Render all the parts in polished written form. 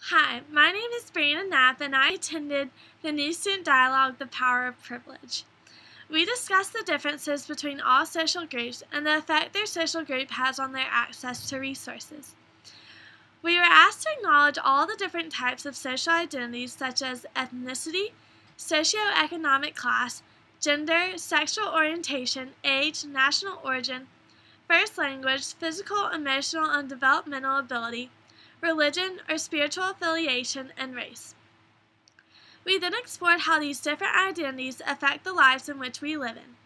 Hi, my name is Brianna Knapp, and I attended the New Student Dialogue, The Power of Privilege. We discussed the differences between all social groups and the effect their social group has on their access to resources. We were asked to acknowledge all the different types of social identities such as ethnicity, socioeconomic class, gender, sexual orientation, age, national origin, first language, physical, emotional, and developmental ability, religion or spiritual affiliation, and race. We then explored how these different identities affect the lives in which we live in.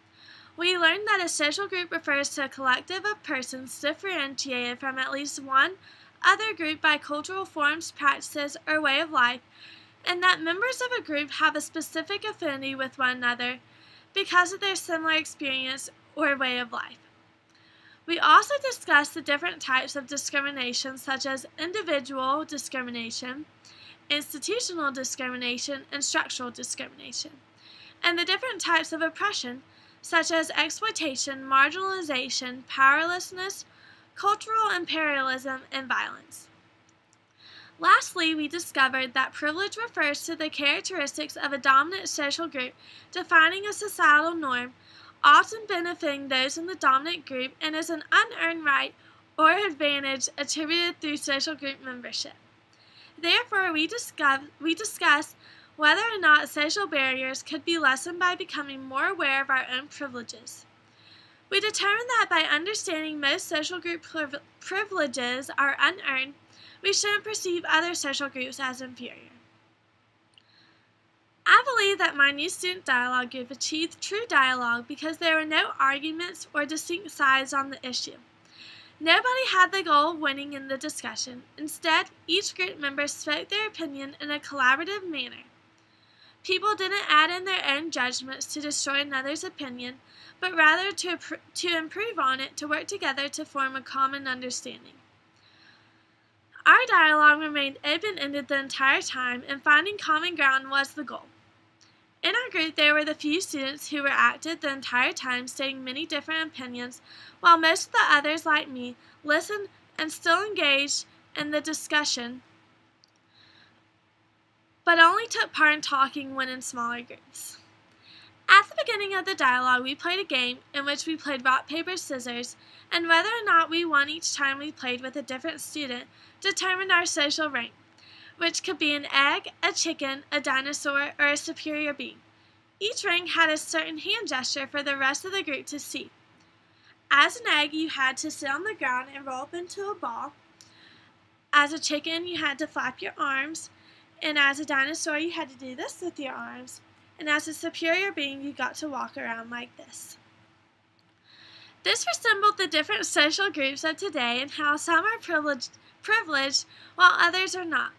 We learned that a social group refers to a collective of persons differentiated from at least one other group by cultural forms, practices, or way of life, and that members of a group have a specific affinity with one another because of their similar experience or way of life. We also discussed the different types of discrimination such as individual discrimination, institutional discrimination, and structural discrimination, and the different types of oppression such as exploitation, marginalization, powerlessness, cultural imperialism, and violence. Lastly, we discovered that privilege refers to the characteristics of a dominant social group defining a societal norm, often benefiting those in the dominant group, and is an unearned right or advantage attributed through social group membership. Therefore, we discuss whether or not social barriers could be lessened by becoming more aware of our own privileges. We determined that by understanding most social group privileges are unearned, we shouldn't perceive other social groups as inferior. I believe that my New Student Dialogue group achieved true dialogue because there were no arguments or distinct sides on the issue. Nobody had the goal of winning in the discussion. Instead, each group member spoke their opinion in a collaborative manner. People didn't add in their own judgments to destroy another's opinion, but rather to improve on it, to work together to form a common understanding. Our dialogue remained open-ended the entire time, and finding common ground was the goal. In our group, there were the few students who were active the entire time, stating many different opinions, while most of the others, like me, listened and still engaged in the discussion, but only took part in talking when in smaller groups. At the beginning of the dialogue, we played a game in which we played rock, paper, scissors, and whether or not we won each time we played with a different student determined our social rank, which could be an egg, a chicken, a dinosaur, or a superior being. Each rank had a certain hand gesture for the rest of the group to see. As an egg, you had to sit on the ground and roll up into a ball. As a chicken, you had to flap your arms. And as a dinosaur, you had to do this with your arms. And as a superior being, you got to walk around like this. This resembled the different social groups of today and how some are privileged while others are not.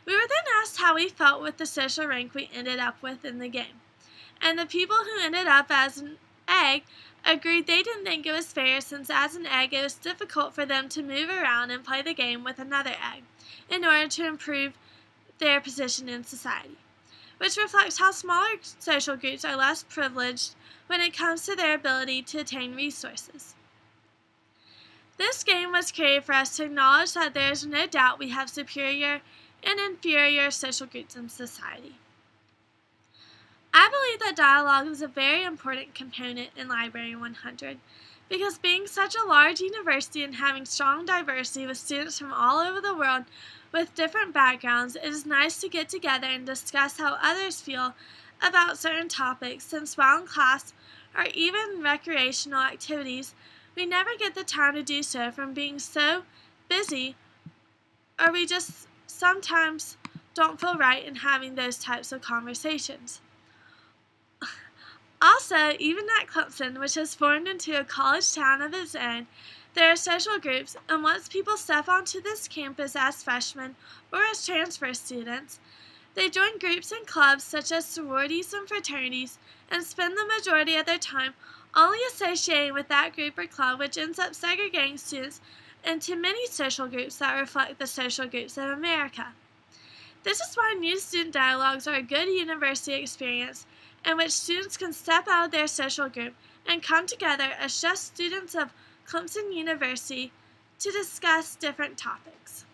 We were then asked how we felt with the social rank we ended up with in the game. And the people who ended up as an egg agreed they didn't think it was fair since as an egg it was difficult for them to move around and play the game with another egg in order to improve their position in society, which reflects how smaller social groups are less privileged when it comes to their ability to attain resources. This game was created for us to acknowledge that there is no doubt we have superior and inferior social groups in society. I believe that dialogue is a very important component in Library 100 because being such a large university and having strong diversity with students from all over the world with different backgrounds, it is nice to get together and discuss how others feel about certain topics, since while in class or even recreational activities, we never get the time to do so from being so busy, or we just sometimes don't feel right in having those types of conversations. Also, even at Clemson, which has formed into a college town of its own, there are social groups, and once people step onto this campus as freshmen or as transfer students, they join groups and clubs such as sororities and fraternities and spend the majority of their time only associating with that group or club, which ends up segregating students into many social groups that reflect the social groups of America. This is why New Student Dialogues are a good university experience in which students can step out of their social group and come together as just students of Clemson University to discuss different topics.